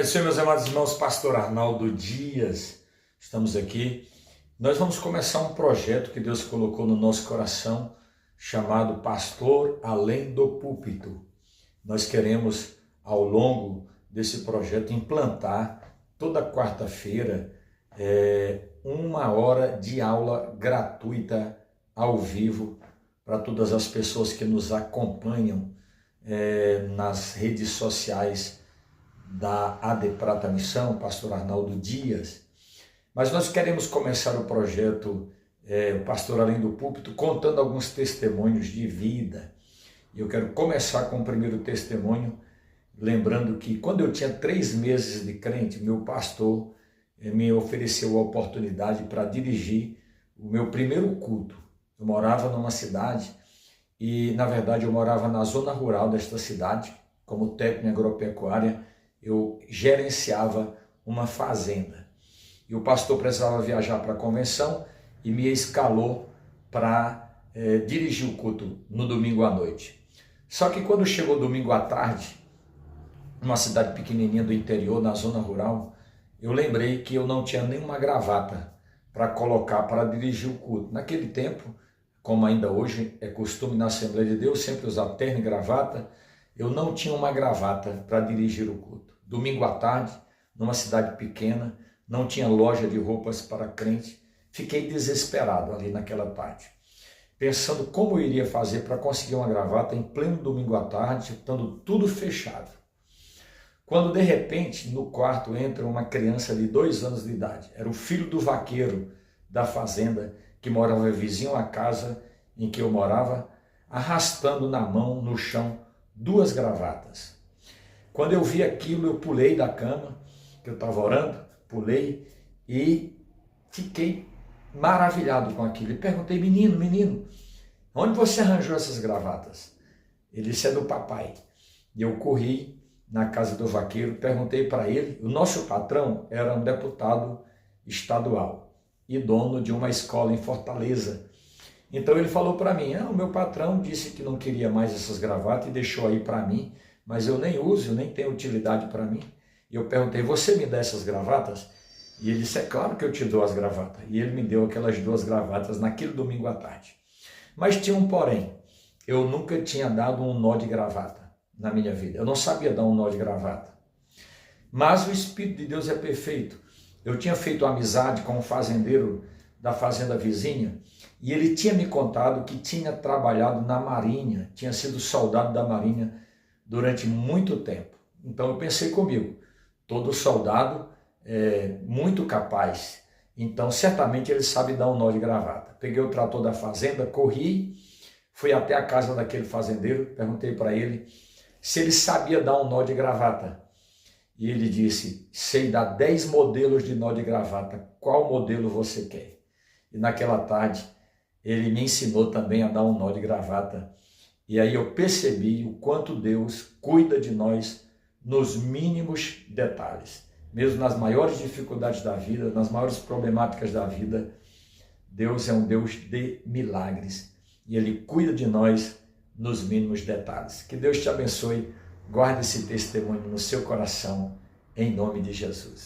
Senhor, meus amados irmãos, pastor Arnaldo Dias, estamos aqui. Nós vamos começar um projeto que Deus colocou no nosso coração, chamado Pastor Além do Púlpito. Nós queremos, ao longo desse projeto, implantar toda quarta-feira uma hora de aula gratuita ao vivo para todas as pessoas que nos acompanham nas redes sociais da AD Prata Missão, pastor Arnaldo Dias. Mas nós queremos começar o projeto Pastor Além do Púlpito contando alguns testemunhos de vida. E eu quero começar com o primeiro testemunho, lembrando que quando eu tinha 3 meses de crente, meu pastor me ofereceu a oportunidade para dirigir o meu primeiro culto. Eu morava numa cidade e, na verdade, eu morava na zona rural desta cidade, como técnico em agropecuária. Eu gerenciava uma fazenda e o pastor precisava viajar para a convenção e me escalou para dirigir o culto no domingo à noite. Só que quando chegou domingo à tarde, numa cidade pequenininha do interior, na zona rural, eu lembrei que eu não tinha nenhuma gravata para colocar para dirigir o culto. Naquele tempo, como ainda hoje é costume na Assembleia de Deus, sempre usar terno e gravata, eu não tinha uma gravata para dirigir o culto. Domingo à tarde, numa cidade pequena, não tinha loja de roupas para crente. Fiquei desesperado ali naquela tarde, pensando como eu iria fazer para conseguir uma gravata em pleno domingo à tarde, estando tudo fechado. Quando de repente no quarto entra uma criança de 2 anos de idade. Era o filho do vaqueiro da fazenda, que morava vizinho à casa em que eu morava, arrastando na mão, no chão, 2 gravatas. Quando eu vi aquilo, eu pulei da cama, que eu estava orando, pulei e fiquei maravilhado com aquilo. E perguntei: menino, onde você arranjou essas gravatas? Ele disse: é do papai. E eu corri na casa do vaqueiro, perguntei para ele. O nosso patrão era um deputado estadual e dono de uma escola em Fortaleza. Então ele falou para mim: o meu patrão disse que não queria mais essas gravatas e deixou aí para mim, mas eu nem uso, nem tenho utilidade para mim. E eu perguntei: você me dá essas gravatas? E ele disse: é claro que eu te dou as gravatas. E ele me deu aquelas 2 gravatas naquele domingo à tarde. Mas tinha um porém: eu nunca tinha dado um nó de gravata na minha vida. Eu não sabia dar um nó de gravata. Mas o Espírito de Deus é perfeito. Eu tinha feito amizade com um fazendeiro da fazenda vizinha, e ele tinha me contado que tinha trabalhado na Marinha, tinha sido soldado da Marinha durante muito tempo. Então eu pensei comigo: todo soldado é muito capaz, então certamente ele sabe dar um nó de gravata. Peguei o trator da fazenda, corri, fui até a casa daquele fazendeiro, perguntei para ele se ele sabia dar um nó de gravata. E ele disse: sei dar 10 modelos de nó de gravata, qual modelo você quer? E naquela tarde ele me ensinou também a dar um nó de gravata. E aí eu percebi o quanto Deus cuida de nós nos mínimos detalhes. Mesmo nas maiores dificuldades da vida, nas maiores problemáticas da vida, Deus é um Deus de milagres. E Ele cuida de nós nos mínimos detalhes. Que Deus te abençoe. Guarde esse testemunho no seu coração, em nome de Jesus.